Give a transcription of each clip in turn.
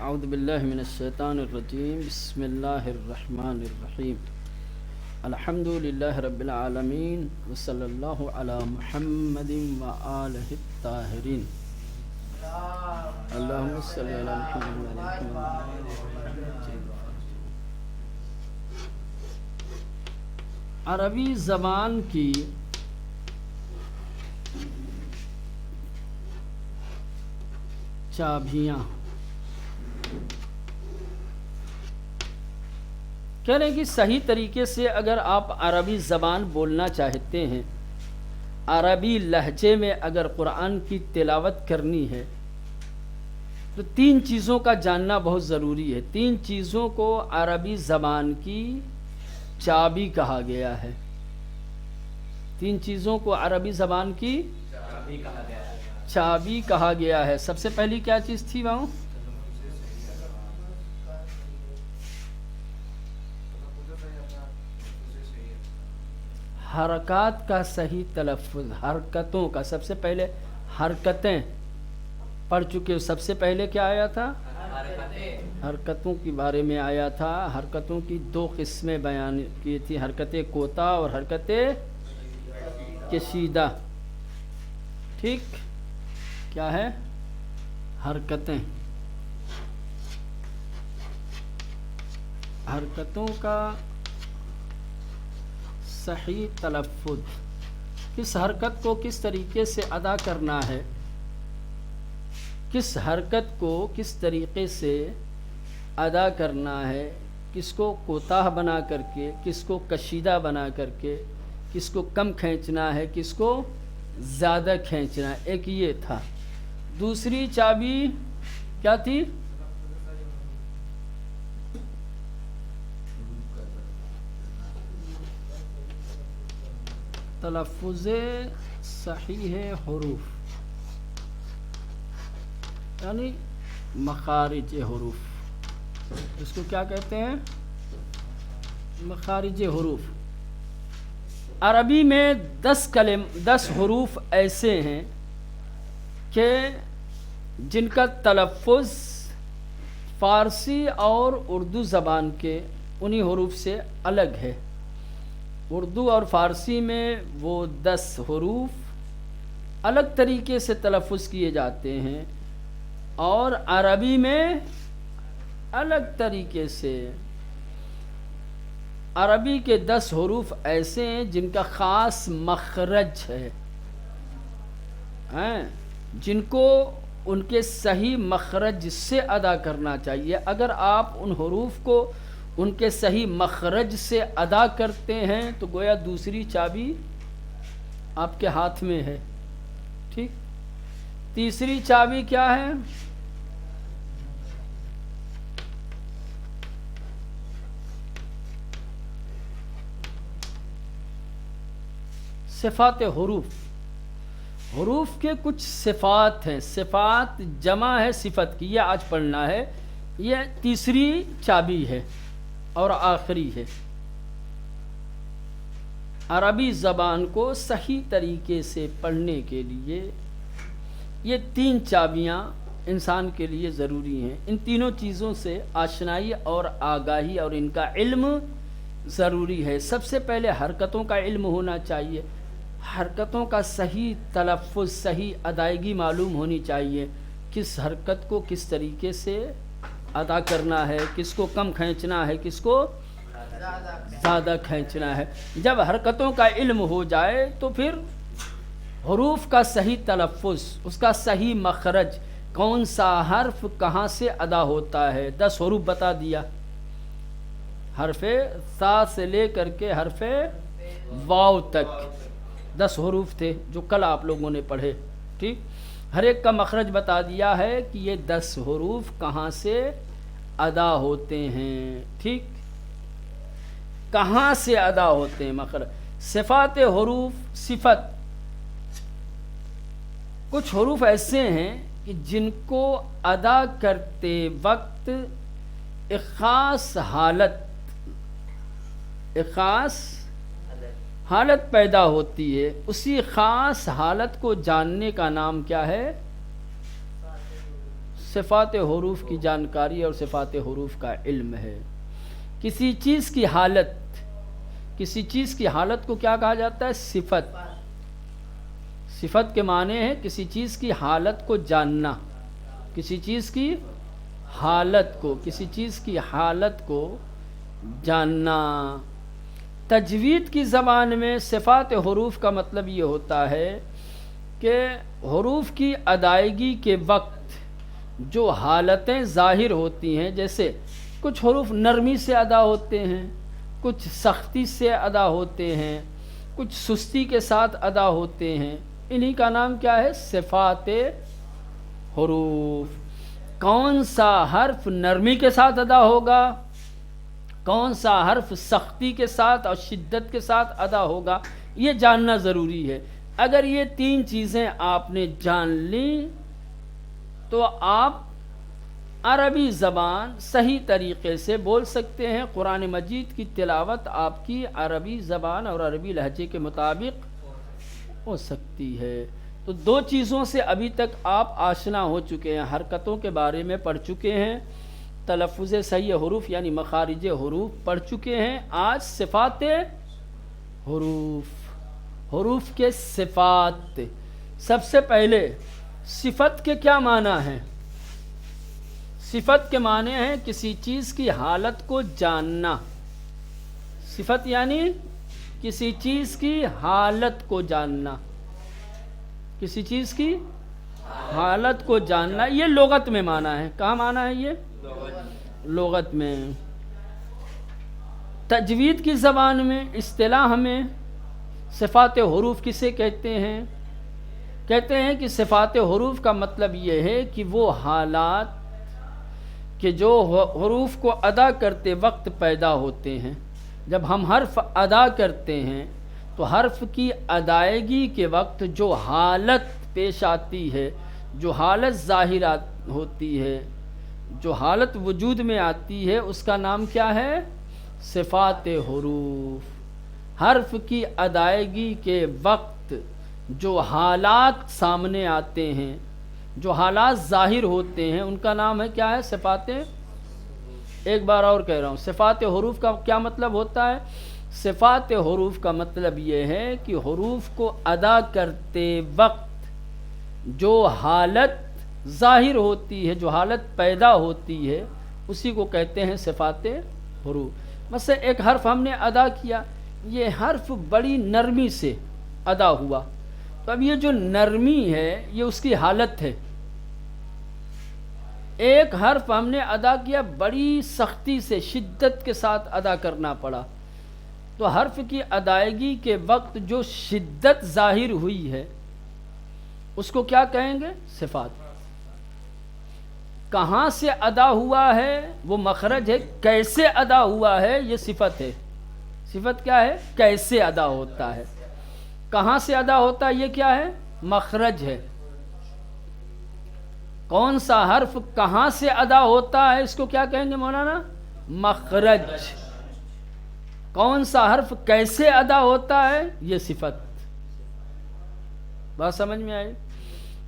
اعوذ باللہ من الشیطان الرجیم بسم اللہ الرحمن الرحیم الحمد للہ رب العالمین وصلی اللہ علی محمد وآلہ الطاہرین اللہم صلی علی محمد عربی زبان کی چابیاں کہہ رہے ہیں کہ صحیح طریقے سے اگر آپ عربی زبان بولنا چاہتے ہیں، عربی لہجے میں اگر قرآن کی تلاوت کرنی ہے تو تین چیزوں کا جاننا بہت ضروری ہے۔ تین چیزوں کو عربی زبان کی چابی کہا گیا ہے۔ تین چیزوں کو عربی زبان کی چابی کہا گیا ہے۔ سب سے پہلی کیا چیز تھی وہاں؟ حرکات کا صحیح تلفظ، حرکتوں کا۔ سب سے پہلے حرکتیں پڑھ چکے۔ سب سے پہلے کیا آیا تھا؟ حرکتوں کے بارے میں آیا تھا۔ حرکتوں کی دو قسمیں بیان کی تھی، حرکت کوتا اور حرکت کشیدہ۔ ٹھیک، کیا ہے؟ حرکتیں، حرکتوں کا صحیح تلفظ، کس حرکت کو کس طریقے سے ادا کرنا ہے، کس حرکت کو کس طریقے سے ادا کرنا ہے، کس کو کوتاہ بنا کر کے، کس کو کشیدہ بنا کر کے، کس کو کم کھینچنا ہے، کس کو زیادہ کھینچنا ہے۔ ایک یہ تھا۔ دوسری چابی کیا تھی؟ تلفظ صحیح حروف، یعنی مخارج حروف۔ اس کو کیا کہتے ہیں؟ مخارج حروف۔ عربی میں 10 حروف ایسے ہیں کہ جن کا تلفظ فارسی اور اردو زبان کے انہی حروف سے الگ ہے۔ اردو اور فارسی میں وہ 10 حروف الگ طریقے سے تلفظ کیے جاتے ہیں، اور عربی میں الگ طریقے سے۔ عربی کے 10 حروف ایسے ہیں جن کا خاص مخرج ہے، جن کو ان کے صحیح مخرج سے ادا کرنا چاہیے۔ اگر آپ ان حروف کو ان کے صحیح مخرج سے ادا کرتے ہیں تو گویا دوسری چابی آپ کے ہاتھ میں ہے۔ ٹھیک، تیسری چابی کیا ہے؟ صفات حروف۔ حروف کے کچھ صفات ہیں، صفات جمع ہے صفت کی، یہ آج پڑھنا ہے۔ یہ تیسری چابی ہے اور آخری ہے۔ عربی زبان کو صحیح طریقے سے پڑھنے کے لیے یہ 3 چابیاں انسان کے لیے ضروری ہیں۔ ان تینوں چیزوں سے آشنائی اور آگاہی اور ان کا علم ضروری ہے۔ سب سے پہلے حرکتوں کا علم ہونا چاہیے، حرکتوں کا صحیح تلفظ، صحیح ادائیگی معلوم ہونی چاہیے، کس حرکت کو کس طریقے سے ادا کرنا ہے، کس کو کم کھینچنا ہے، کس کو زیادہ کھینچنا ہے۔ جب حرکتوں کا علم ہو جائے تو پھر حروف کا صحیح تلفظ، اس کا صحیح مخرج، کون سا حرف کہاں سے ادا ہوتا ہے۔ 10 حروف بتا دیا، حرف سا سے لے کر کے حرف واو تک 10 حروف تھے جو کل آپ لوگوں نے پڑھے۔ ٹھیک، ہر ایک کا مخرج بتا دیا ہے کہ یہ 10 حروف کہاں سے ادا ہوتے ہیں۔ ٹھیک، کہاں سے ادا ہوتے ہیں مخرج۔ صفات حروف، صفت، کچھ حروف ایسے ہیں کہ جن کو ادا کرتے وقت ایک خاص حالت پیدا ہوتی ہے۔ اسی خاص حالت کو جاننے کا نام کیا ہے؟ صفات حروف کی جانکاری اور صفات حروف کا علم ہے۔ کسی چیز کی حالت کو کیا کہا جاتا ہے؟ صفت۔ صفت کے معنی ہے کسی چیز کی حالت کو جاننا، کسی چیز کی حالت کو جاننا۔ تجوید کی زبان میں صفات حروف کا مطلب یہ ہوتا ہے کہ حروف کی ادائیگی کے وقت جو حالتیں ظاہر ہوتی ہیں، جیسے کچھ حروف نرمی سے ادا ہوتے ہیں، کچھ سختی سے ادا ہوتے ہیں، کچھ سستی کے ساتھ ادا ہوتے ہیں، انہی کا نام کیا ہے؟ صفات حروف۔ کون سا حرف نرمی کے ساتھ ادا ہوگا، کون سا حرف سختی کے ساتھ اور شدت کے ساتھ ادا ہوگا، یہ جاننا ضروری ہے۔ اگر یہ تین چیزیں آپ نے جان لیں تو آپ عربی زبان صحیح طریقے سے بول سکتے ہیں، قرآن مجید کی تلاوت آپ کی عربی زبان اور عربی لہجے کے مطابق ہو سکتی ہے۔ تو دو چیزوں سے ابھی تک آپ آشنا ہو چکے ہیں، حرکتوں کے بارے میں پڑھ چکے ہیں، تلفظ صحیح حروف یعنی مخارج حروف پڑھ چکے ہیں۔ آج صفات حروف کے صفات۔ سب سے پہلے صفت کے کیا معنی ہیں؟ صفت کے معنی ہیں کسی چیز کی حالت کو جاننا۔ صفت یعنی کسی چیز کی حالت کو جاننا، کسی چیز کی حالت کو جاننا، یہ لغت میں معنی ہے۔ کہاں معنی ہے یہ؟ لغت میں۔ تجوید کی زبان میں اصطلاح میں صفات حروف کسے کہتے ہیں؟ کہتے ہیں کہ صفات حروف کا مطلب یہ ہے کہ وہ حالات کہ جو حروف کو ادا کرتے وقت پیدا ہوتے ہیں۔ جب ہم حرف ادا کرتے ہیں تو حرف کی ادائیگی کے وقت جو حالت پیش آتی ہے، جو حالت ظاہر ہوتی ہے، جو حالت وجود میں آتی ہے، اس کا نام کیا ہے؟ صفات حروف۔ حرف کی ادائیگی کے وقت جو حالات سامنے آتے ہیں، جو حالات ظاہر ہوتے ہیں، ان کا نام ہے کیا ہے؟ صفات۔ ایک بار اور کہہ رہا ہوں، صفات حروف کا کیا مطلب ہوتا ہے؟ صفات حروف کا مطلب یہ ہے کہ حروف کو ادا کرتے وقت جو حالت ظاہر ہوتی ہے، جو حالت پیدا ہوتی ہے، اسی کو کہتے ہیں صفات حروف۔ مثلا ایک حرف ہم نے ادا کیا، یہ حرف بڑی نرمی سے ادا ہوا، تو اب یہ جو نرمی ہے یہ اس کی حالت ہے۔ ایک حرف ہم نے ادا کیا، بڑی سختی سے شدت کے ساتھ ادا کرنا پڑا، تو حرف کی ادائیگی کے وقت جو شدت ظاہر ہوئی ہے اس کو کیا کہیں گے؟ صفات۔ کہاں سے ادا ہوا ہے وہ مخرج ہے، کیسے ادا ہوا ہے یہ صفت ہے۔ صفت کیا ہے؟ کیسے ادا ہوتا ہے، کہاں سے ادا ہوتا ہے، یہ کیا ہے؟ مخرج ہے۔ کون سا حرف کہاں سے ادا ہوتا ہے اس کو کیا کہیں گے مولانا؟ مخرج۔ کون سا حرف کیسے ادا ہوتا ہے یہ صفت۔ بات سمجھ میں آئی؟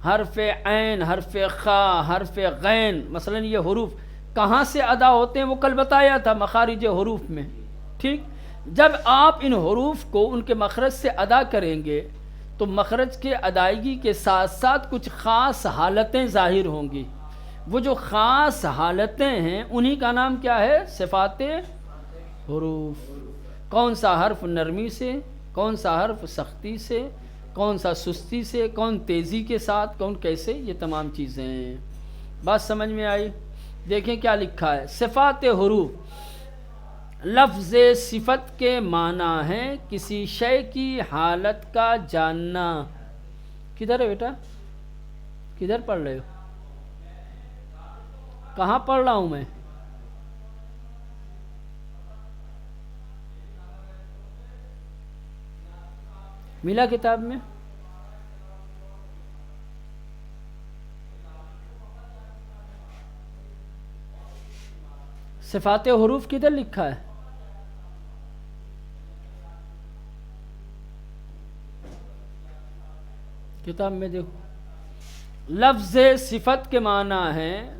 حرف عین، حرف خا، حرف غین، مثلا یہ حروف کہاں سے ادا ہوتے ہیں وہ کل بتایا تھا مخارج حروف میں، ٹھیک؟ جب آپ ان حروف کو ان کے مخرج سے ادا کریں گے تو مخرج کے ادائیگی کے ساتھ ساتھ کچھ خاص حالتیں ظاہر ہوں گی۔ وہ جو خاص حالتیں ہیں انہی کا نام کیا ہے؟ صفات حروف۔ کون سا حرف نرمی سے، کون سا حرف سختی سے، کون سا سستی سے، کون تیزی کے ساتھ، کون کیسے، یہ تمام چیزیں ہیں۔ بات سمجھ میں آئی؟ دیکھیں کیا لکھا ہے، صفات حروف لفظ صفت کے معنی ہے کسی شے کی حالت کا جاننا۔ کدھر ہے بیٹا؟ کدھر پڑھ رہے ہو؟ کہاں پڑھ رہا ہوں میں؟ ملا کتاب میں؟ صفات حروف کدھر لکھا ہے؟ کتاب میں دیکھو، لفظ صفت کے معنی ہے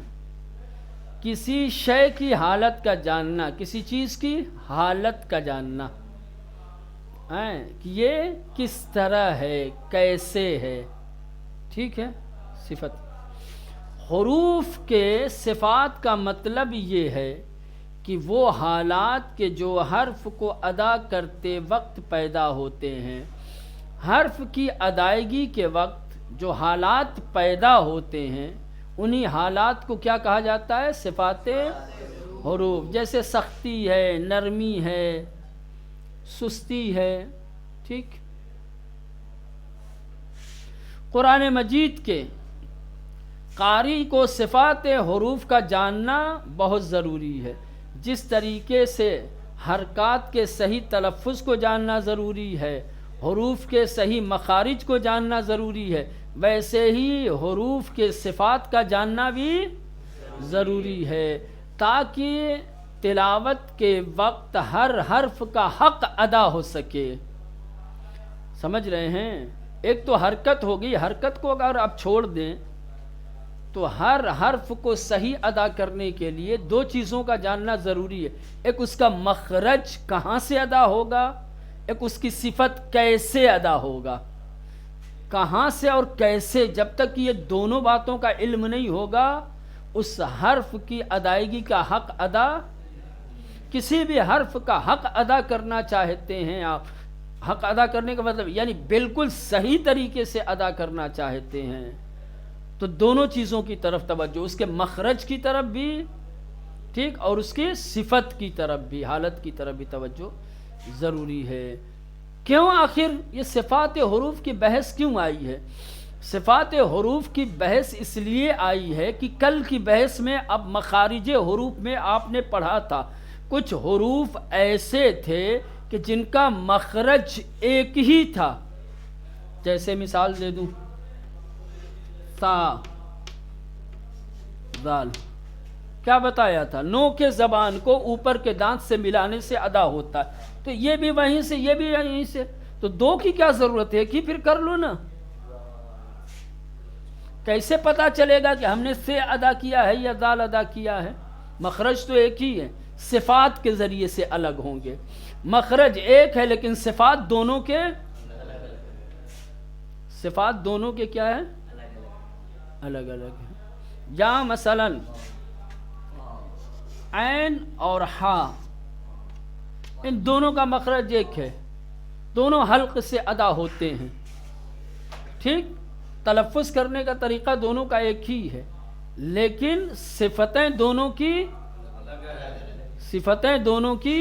کسی شے کی حالت کا جاننا، کسی چیز کی حالت کا جاننا کہ یہ کس طرح ہے، کیسے ہے، ٹھیک ہے، صفت۔ حروف کے صفات کا مطلب یہ ہے کہ وہ حالات کے جو حرف کو ادا کرتے وقت پیدا ہوتے ہیں، حرف کی ادائیگی کے وقت جو حالات پیدا ہوتے ہیں، انہی حالات کو کیا کہا جاتا ہے؟ صفات حروف۔ جیسے سختی ہے، نرمی ہے، سستی ہے، ٹھیک۔ قرآن مجید کے قاری کو صفات حروف کا جاننا بہت ضروری ہے۔ جس طریقے سے حرکات کے صحیح تلفظ کو جاننا ضروری ہے، حروف کے صحیح مخارج کو جاننا ضروری ہے، ویسے ہی حروف کے صفات کا جاننا بھی ضروری ہے، تاکہ تلاوت کے وقت ہر حرف کا حق ادا ہو سکے۔ سمجھ رہے ہیں؟ ایک تو حرکت ہوگی، حرکت کو اگر آپ چھوڑ دیں تو ہر حرف کو صحیح ادا کرنے کے لیے دو چیزوں کا جاننا ضروری ہے۔ ایک اس کا مخرج کہاں سے ادا ہوگا، ایک اس کی صفت کیسے ادا ہوگا۔ کہاں سے اور کیسے، جب تک یہ دونوں باتوں کا علم نہیں ہوگا، اس حرف کی ادائیگی کا حق ادا، کسی بھی حرف کا حق ادا کرنا چاہتے ہیں آپ، حق ادا کرنے کا مطلب یعنی بالکل صحیح طریقے سے ادا کرنا چاہتے ہیں، تو دونوں چیزوں کی طرف توجہ، اس کے مخرج کی طرف بھی ٹھیک، اور اس کی صفت کی طرف بھی، حالت کی طرف بھی توجہ ضروری ہے۔ کیوں آخر یہ صفات حروف کی بحث کیوں آئی ہے؟ صفات حروف کی بحث اس لیے آئی ہے کہ کل کی بحث میں اب مخارج حروف میں آپ نے پڑھا تھا کچھ حروف ایسے تھے کہ جن کا مخرج ایک ہی تھا۔ جیسے مثال دے دوں، تا، دال، کیا بتایا تھا؟ نو کے زبان کو اوپر کے دانت سے ملانے سے ادا ہوتا ہے، تو یہ بھی وہیں سے، یہ بھی وہیں سے، تو دو کی کیا ضرورت ہے کہ پھر کر لو نا۔ کیسے پتا چلے گا کہ ہم نے سے ادا کیا ہے یا دال ادا کیا ہے؟ مخرج تو ایک ہی ہے، صفات کے ذریعے سے الگ ہوں گے۔ مخرج ایک ہے لیکن صفات دونوں کے، صفات دونوں کے کیا ہے؟ الگ الگ ہے۔ یا مثلا عین اور ہا، ان دونوں کا مخرج ایک ہے، دونوں حلق سے ادا ہوتے ہیں، ٹھیک، تلفظ کرنے کا طریقہ دونوں کا ایک ہی ہے، لیکن صفتیں دونوں کی، صفتیں دونوں کی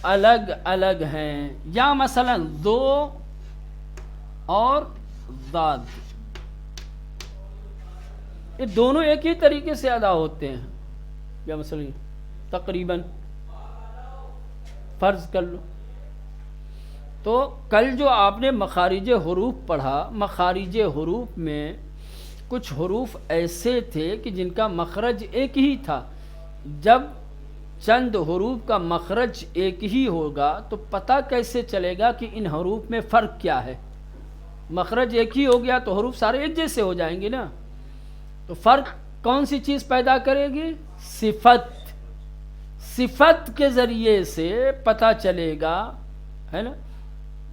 الگ الگ ہیں۔ یا مثلا دو اور ضاد، یہ دونوں ایک ہی طریقے سے ادا ہوتے ہیں، یا مثلا تقریباً فرض کر لو۔ تو کل جو آپ نے مخارج حروف پڑھا، مخارج حروف میں کچھ حروف ایسے تھے کہ جن کا مخرج ایک ہی تھا۔ جب چند حروف کا مخرج ایک ہی ہوگا تو پتہ کیسے چلے گا کہ ان حروف میں فرق کیا ہے؟ مخرج ایک ہی ہو گیا تو حروف سارے ایک جیسے ہو جائیں گے نا، تو فرق کون سی چیز پیدا کرے گی؟ صفت۔ صفت کے ذریعے سے پتہ چلے گا، ہے نا۔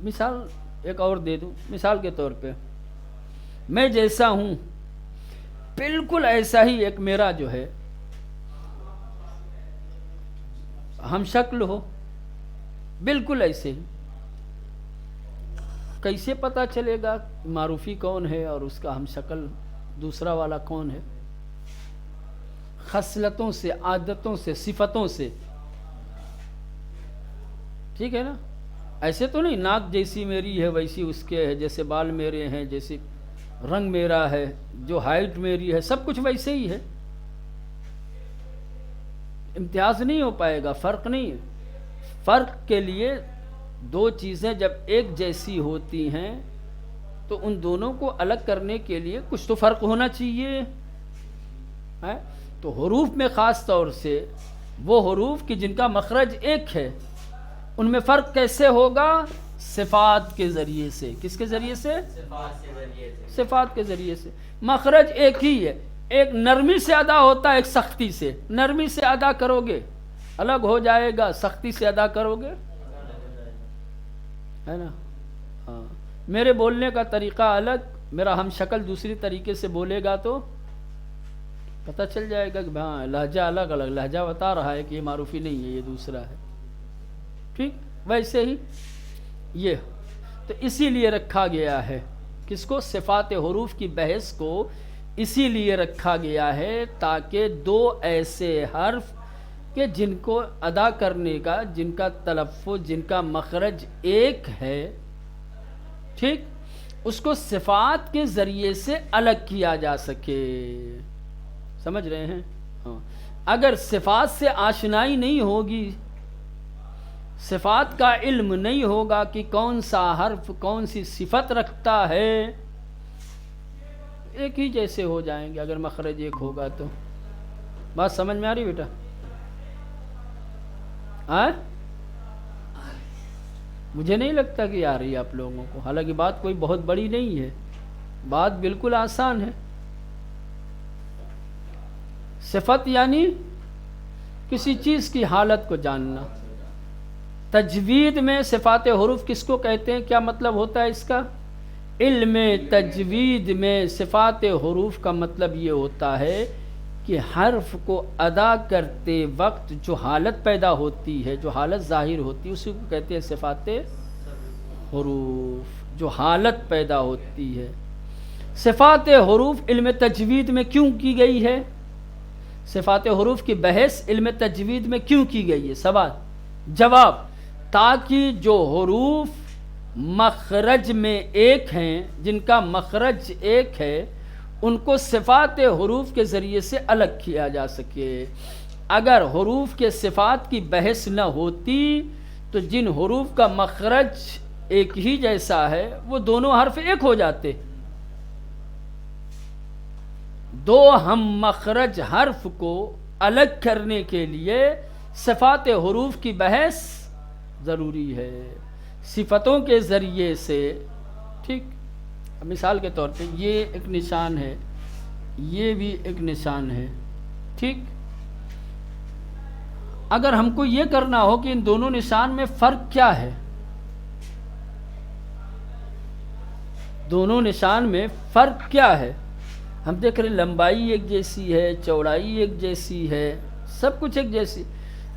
مثال ایک اور دے دوں، مثال کے طور پہ میں جیسا ہوں بالکل ایسا ہی ایک میرا جو ہے ہم شکل ہو، بالکل ایسے ہی، کیسے پتہ چلے گا معروفی کون ہے اور اس کا ہم شکل دوسرا والا کون ہے؟ خصلتوں سے، عادتوں سے، صفتوں سے، ٹھیک ہے نا۔ ایسے تو نہیں ناک جیسی میری ہے ویسی اس کے ہے، جیسے بال میرے ہیں، جیسے رنگ میرا ہے، جو ہائٹ میری ہے، سب کچھ ویسے ہی ہے، امتیاز نہیں ہو پائے گا، فرق نہیں ہے۔ فرق کے لیے دو چیزیں جب ایک جیسی ہوتی ہیں تو ان دونوں کو الگ کرنے کے لیے کچھ تو فرق ہونا چاہیے، تو حروف میں خاص طور سے وہ حروف کہ جن کا مخرج ایک ہے، ان میں فرق کیسے ہوگا؟ صفات کے ذریعے سے۔ کس کے ذریعے سے؟ صفات کے ذریعے سے۔ مخرج ایک ہی ہے ایک نرمی سے ادا ہوتا ہے، ایک سختی سے. نرمی سے ادا کرو گے الگ ہو جائے گا، سختی سے ادا کرو گے ہے نا. ہاں میرے بولنے کا طریقہ الگ، میرا ہم شکل دوسری طریقے سے بولے گا تو پتہ چل جائے گا کہ ہاں لہجہ الگ الگ، لہجہ بتا رہا ہے کہ یہ معروفی نہیں ہے، یہ دوسرا ہے. ٹھیک ویسے ہی یہ تو اسی لیے رکھا گیا ہے کس کو، صفات حروف کی بحث کو اسی لیے رکھا گیا ہے تاکہ دو ایسے حرف کہ جن کو ادا کرنے کا، جن کا تلفظ، جن کا مخرج ایک ہے، ٹھیک، اس کو صفات کے ذریعے سے الگ کیا جا سکے. سمجھ رہے ہیں؟ ہاں اگر صفات سے آشنائی نہیں ہوگی، صفات کا علم نہیں ہوگا کہ کون سا حرف کون سی صفت رکھتا ہے، ایک ہی جیسے ہو جائیں گے اگر مخرج ایک ہوگا تو. بات سمجھ میں آ رہی بیٹا؟ مجھے نہیں لگتا کہ آ رہی ہے آپ لوگوں کو، حالانکہ بات کوئی بہت بڑی نہیں ہے، بات بالکل آسان ہے. صفت یعنی کسی چیز کی حالت کو جاننا. تجوید میں صفات حروف کس کو کہتے ہیں؟ کیا مطلب ہوتا ہے اس کا؟ علم تجوید میں صفات حروف کا مطلب یہ ہوتا ہے کہ حرف کو ادا کرتے وقت جو حالت پیدا ہوتی ہے، جو حالت ظاہر ہوتی ہے، اسی کو کہتے ہیں صفات حروف. جو حالت پیدا ہوتی ہے. صفات حروف علم تجوید میں کیوں کی گئی ہے؟ صفات حروف کی بحث علم تجوید میں کیوں کی گئی ہے؟ سوال جواب، تاکہ جو حروف مخرج میں ایک ہیں، جن کا مخرج ایک ہے، ان کو صفات حروف کے ذریعے سے الگ کیا جا سکے. اگر حروف کے صفات کی بحث نہ ہوتی تو جن حروف کا مخرج ایک ہی جیسا ہے وہ دونوں حرف ایک ہو جاتے. دو ہم مخرج حرف کو الگ کرنے کے لیے صفات حروف کی بحث ضروری ہے صفتوں کے ذریعے سے. ٹھیک، مثال کے طور پہ یہ ایک نشان ہے، یہ بھی ایک نشان ہے. ٹھیک، اگر ہم کو یہ کرنا ہو کہ ان دونوں نشان میں فرق کیا ہے، دونوں نشان میں فرق کیا ہے، ہم دیکھ رہے ہیں لمبائی ایک جیسی ہے، چوڑائی ایک جیسی ہے، سب کچھ ایک جیسی،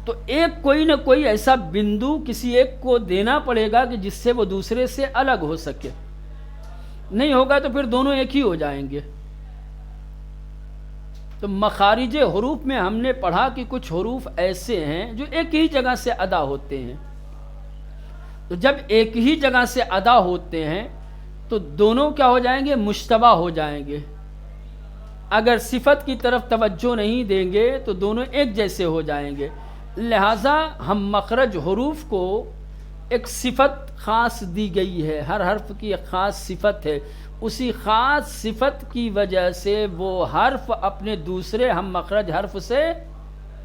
تو ایک کوئی نہ کوئی ایسا بندو کسی ایک کو دینا پڑے گا کہ جس سے وہ دوسرے سے الگ ہو سکے. نہیں ہوگا تو پھر دونوں ایک ہی ہو جائیں گے. تو مخارج حروف میں ہم نے پڑھا کہ کچھ حروف ایسے ہیں جو ایک ہی جگہ سے ادا ہوتے ہیں. تو جب ایک ہی جگہ سے ادا ہوتے ہیں تو دونوں کیا ہو جائیں گے؟ مشتبہ ہو جائیں گے. اگر صفت کی طرف توجہ نہیں دیں گے تو دونوں ایک جیسے ہو جائیں گے. لہٰذا ہم مخرج حروف کو ایک صفت خاص دی گئی ہے، ہر حرف کی ایک خاص صفت ہے. اسی خاص صفت کی وجہ سے وہ حرف اپنے دوسرے ہم مخرج حرف سے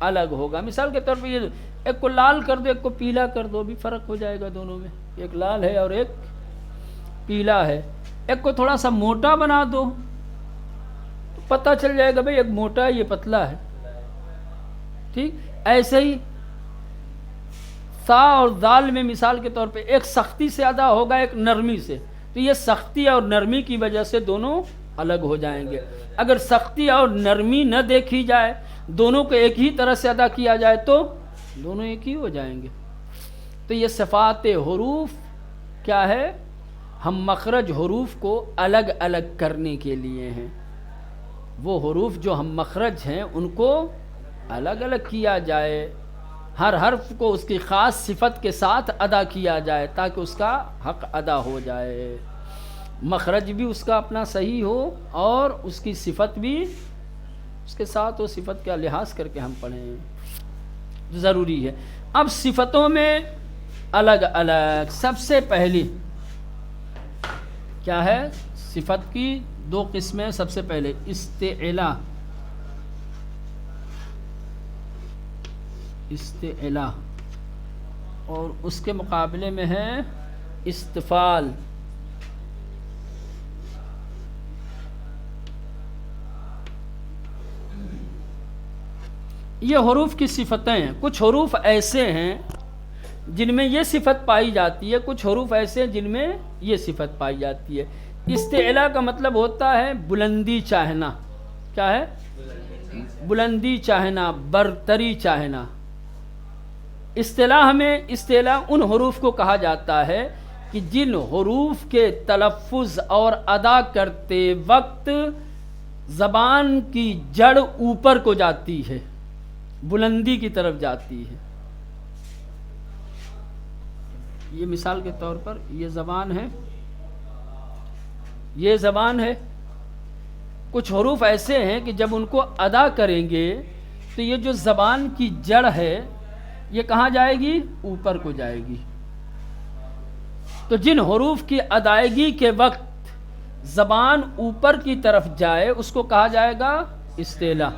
الگ ہوگا. مثال کے طور پہ یہ ایک کو لال کر دو، ایک کو پیلا کر دو، بھی فرق ہو جائے گا دونوں میں. ایک لال ہے اور ایک پیلا ہے. ایک کو تھوڑا سا موٹا بنا دو تو پتہ چل جائے گا بھئی ایک موٹا ہے، یہ پتلا ہے. ٹھیک، ایسے ہی سا اور دال میں مثال کے طور پہ ایک سختی سے ادا ہوگا، ایک نرمی سے، تو یہ سختی اور نرمی کی وجہ سے دونوں الگ ہو جائیں گے. اگر سختی اور نرمی نہ دیکھی جائے، دونوں کو ایک ہی طرح سے ادا کیا جائے تو دونوں ایک ہی ہو جائیں گے. تو یہ صفات حروف کیا ہے؟ ہم مخرج حروف کو الگ الگ کرنے کے لیے ہیں. وہ حروف جو ہم مخرج ہیں ان کو الگ الگ کیا جائے، ہر حرف کو اس کی خاص صفت کے ساتھ ادا کیا جائے تاکہ اس کا حق ادا ہو جائے. مخرج بھی اس کا اپنا صحیح ہو اور اس کی صفت بھی اس کے ساتھ، وہ صفت کا لحاظ کر کے ہم پڑھیں، ضروری ہے. اب صفتوں میں الگ الگ، سب سے پہلی کیا ہے؟ صفت کی دو قسمیں. سب سے پہلے استعلا، استعلا، اور اس کے مقابلے میں ہے استفال. یہ حروف کی صفتیں ہیں. کچھ حروف ایسے ہیں جن میں یہ صفت پائی جاتی ہے، کچھ حروف ایسے ہیں جن میں یہ صفت پائی جاتی ہے. استعلا کا مطلب ہوتا ہے بلندی چاہنا. کیا ہے؟ بلندی چاہنا، برتری چاہنا. اصطلاح میں استعلا ان حروف کو کہا جاتا ہے کہ جن حروف کے تلفظ اور ادا کرتے وقت زبان کی جڑ اوپر کو جاتی ہے، بلندی کی طرف جاتی ہے. یہ مثال کے طور پر یہ زبان ہے. کچھ حروف ایسے ہیں کہ جب ان کو ادا کریں گے تو یہ جو زبان کی جڑ ہے یہ کہاں جائے گی؟ اوپر کو جائے گی. تو جن حروف کی ادائیگی کے وقت زبان اوپر کی طرف جائے اس کو کہا جائے گا استعلا.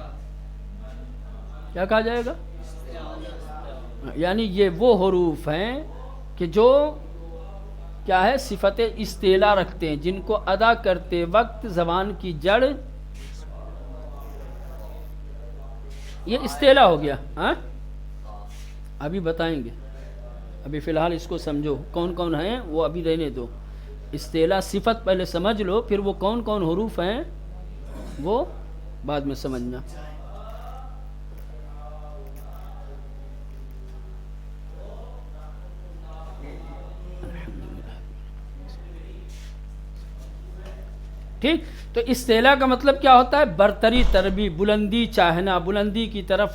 کیا کہا جائے گا؟ یعنی یہ وہ حروف ہیں کہ جو کیا ہے؟ صفت استعلا رکھتے ہیں، جن کو ادا کرتے وقت زبان کی جڑ، یہ استعلا ہو گیا. ہاں ابھی بتائیں گے، ابھی فی الحال اس کو سمجھو کون کون ہیں وہ ابھی رہنے دو. استعلا صفت پہلے سمجھ لو، پھر وہ کون کون حروف ہیں وہ بعد میں سمجھنا. ٹھیک. تو استعلا کا مطلب کیا ہوتا ہے؟ برتری طلبی، بلندی چاہنا، بلندی کی طرف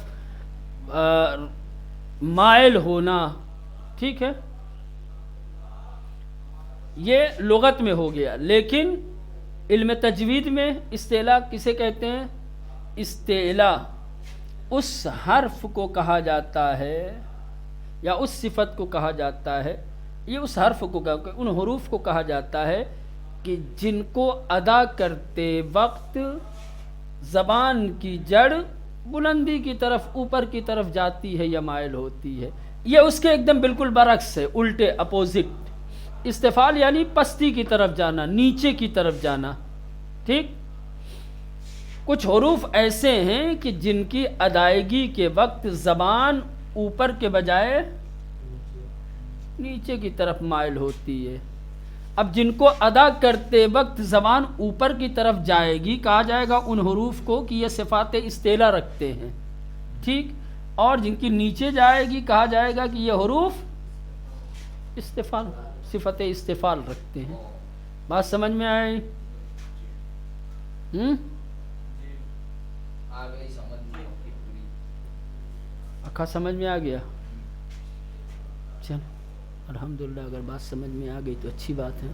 مائل ہونا. ٹھیک ہے، یہ لغت میں ہو گیا. لیکن علم تجوید میں استعلا کسے کہتے ہیں؟ استعلا اس حرف کو کہا جاتا ہے یا اس صفت کو کہا جاتا ہے، یہ اس حرف کو ان حروف کو کہا جاتا ہے کہ جن کو ادا کرتے وقت زبان کی جڑ بلندی کی طرف، اوپر کی طرف جاتی ہے یا مائل ہوتی ہے. یہ اس کے ایک دم بالکل برعکس ہے، الٹے، اپوزٹ. استفال یعنی پستی کی طرف جانا، نیچے کی طرف جانا. ٹھیک. کچھ حروف ایسے ہیں کہ جن کی ادائیگی کے وقت زبان اوپر کے بجائے نیچے کی طرف مائل ہوتی ہے. اب جن کو ادا کرتے وقت زبان اوپر کی طرف جائے گی کہا جائے گا ان حروف کو کہ یہ صفات استعلا رکھتے ہیں. ٹھیک. اور جن کی نیچے جائے گی کہا جائے گا کہ یہ حروف استفال، صفت استفال رکھتے ہیں. بات سمجھ میں آئی؟ اکھا سمجھ میں آ گیا؟ چل الحمدللہ، اگر بات سمجھ میں آ گئی تو اچھی بات ہے.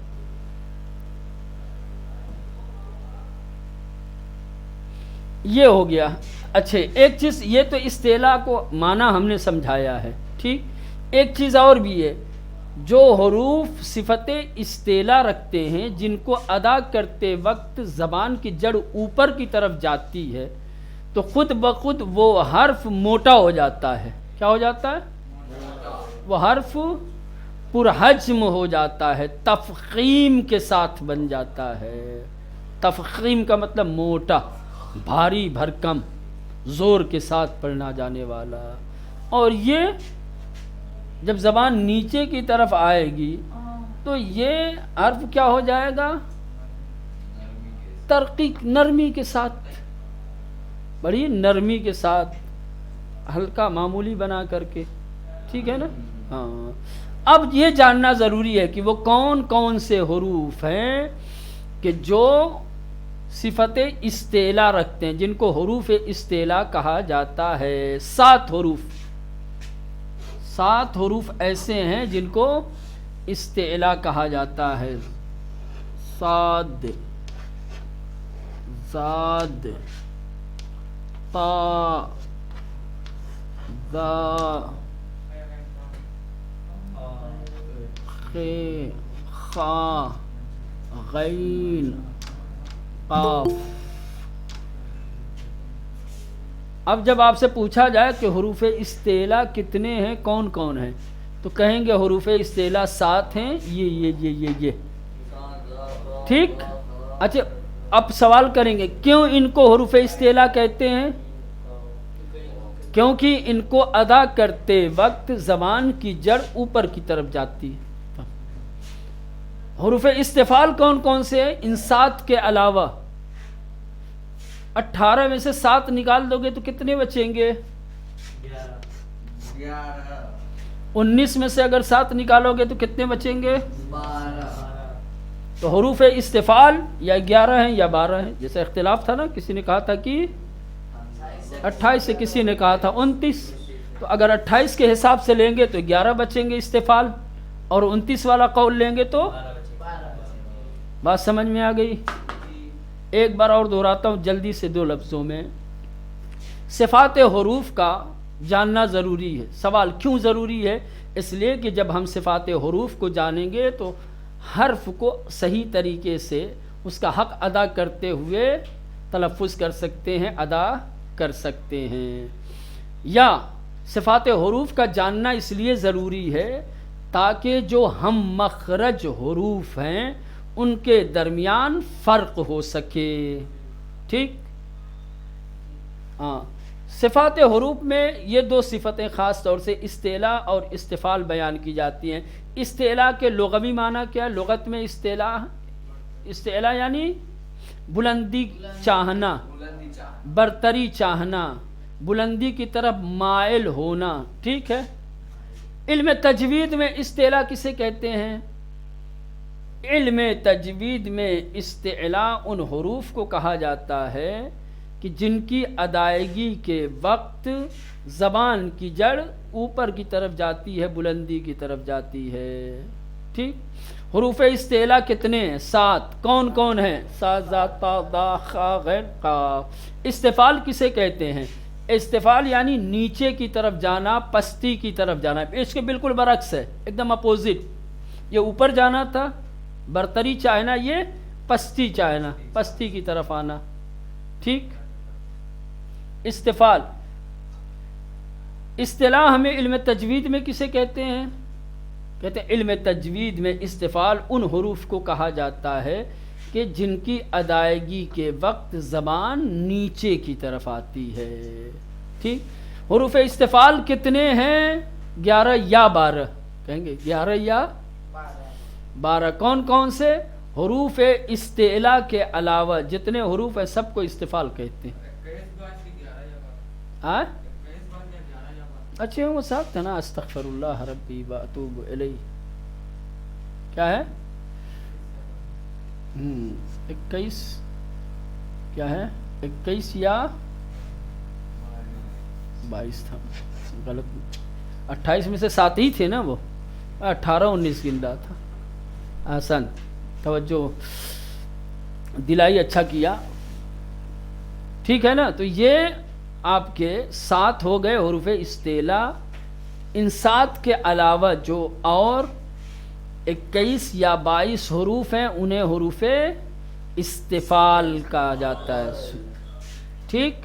یہ ہو گیا. اچھا ایک چیز یہ تو استعلا کو معنی ہم نے سمجھایا ہے. ٹھیک. ایک چیز اور بھی ہے، جو حروف صفت استعلا رکھتے ہیں جن کو ادا کرتے وقت زبان کی جڑ اوپر کی طرف جاتی ہے تو خود بخود وہ حرف موٹا ہو جاتا ہے. کیا ہو جاتا ہے؟ وہ حرف پرحجم ہو جاتا ہے، تفخیم کے ساتھ بن جاتا ہے. تفخیم کا مطلب موٹا، بھاری بھرکم، زور کے ساتھ پڑھنا جانے والا. اور یہ جب زبان نیچے کی طرف آئے گی تو یہ حرف کیا ہو جائے گا؟ ترقیق، نرمی کے ساتھ، بڑی نرمی کے ساتھ، ہلکا معمولی بنا کر کے. ٹھیک ہے نا؟ ہاں. اب یہ جاننا ضروری ہے کہ وہ کون کون سے حروف ہیں کہ جو صفت استعلا رکھتے ہیں، جن کو حروف استعلا کہا جاتا ہے. 7 حروف ایسے ہیں جن کو استعلا کہا جاتا ہے. صاد، زاد، طا، ذا، خ، خا، غین، قاف. اب جب آپ سے پوچھا جائے کہ حروف استعلا کتنے ہیں، کون کون ہیں، تو کہیں گے حروف استعلا 7 ہیں، یہ. ٹھیک. اچھا اب سوال کریں گے کیوں ان کو حروف استعلا کہتے ہیں؟ کیونکہ ان کو ادا کرتے وقت زبان کی جڑ اوپر کی طرف جاتی ہے۔ حروف استفعال کون کون سے ہیں؟ ان 7 کے علاوہ 18 میں سے 7 نکال دو گے تو کتنے بچیں گے؟ 19 میں سے اگر 7 نکالو گے تو کتنے بچیں گے؟ 12۔ تو حروف استفعال یا 11 ہیں یا 12 ہیں، جیسے اختلاف تھا نا، کسی نے کہا تھا کہ 28 سے، کسی نے کہا تھا 29۔ تو اگر 28 کے حساب سے لیں گے تو 11 بچیں گے استفعال، اور 29 والا قول لیں گے تو بات سمجھ میں آ گئی؟ ایک بار اور دہراتا ہوں جلدی سے 2 لفظوں میں۔ صفات حروف کا جاننا ضروری ہے۔ سوال کیوں ضروری ہے؟ اس لیے کہ جب ہم صفات حروف کو جانیں گے تو حرف کو صحیح طریقے سے اس کا حق ادا کرتے ہوئے تلفظ کر سکتے ہیں، ادا کر سکتے ہیں۔ یا صفات حروف کا جاننا اس لیے ضروری ہے تاکہ جو ہم مخرج حروف ہیں ان کے درمیان فرق ہو سکے۔ ٹھیک؟ ہاں، صفات حروف میں یہ 2 صفتیں خاص طور سے استعلاء اور استفعال بیان کی جاتی ہیں۔ استعلاء کے لغوی معنی کیا ہے؟ لغت میں استعلاء یعنی بلندی چاہنا، برتری چاہنا، بلندی کی طرف مائل ہونا۔ ٹھیک ہے؟ علم تجوید میں استعلاء کسے کہتے ہیں؟ علم تجوید میں استعلاء ان حروف کو کہا جاتا ہے کہ جن کی ادائیگی کے وقت زبان کی جڑ اوپر کی طرف جاتی ہے، بلندی کی طرف جاتی ہے۔ ٹھیک؟ حروف استعلاء کتنے ہیں؟ 7۔ کون کون ہیں؟ سا، زا، تا، دا، خا، غین، قاف۔ استفعال کسے کہتے ہیں؟ استفعال یعنی نیچے کی طرف جانا، پستی کی طرف جانا۔ اس کے بالکل برعکس ہے، ایک دم اپوزٹ۔ یہ اوپر جانا تھا، برتری چاہنا، یہ پستی چاہنا، پستی کی طرف آنا۔ ٹھیک؟ استفعال۔ اصطلاح ہمیں علم تجوید میں کسے کہتے ہیں؟ کہتے ہیں علم تجوید میں استفعال ان حروف کو کہا جاتا ہے کہ جن کی ادائیگی کے وقت زبان نیچے کی طرف آتی ہے۔ ٹھیک؟ حروف استفعال کتنے ہیں؟ 11 یا 12 کہیں گے، 11 یا 12۔ کون کون سے؟ حروف استعلاء کے علاوہ جتنے حروف ہیں سب کو استفعال کہتے ہیں۔ ہاں اچھا وہ صاحب تھا نا، استغفر اللہ ربی واتوب الیہ، کیا ہے 21 کیا ہے 21 یا 22 تھا، غلط 28 میں سے 7 ہی تھے نا، وہ 18 19 گن رہا تھا۔ احسن، توجہ دلائی، اچھا کیا۔ ٹھیک ہے نا؟ تو یہ آپ کے 7 ہو گئے حروف استعلاء۔ ان 7 کے علاوہ جو اور 21 یا 22 حروف ہیں انہیں حروف استفعال کہا جاتا ہے۔ ٹھیک؟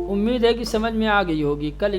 امید ہے کہ سمجھ میں آ گئی ہوگی۔ کل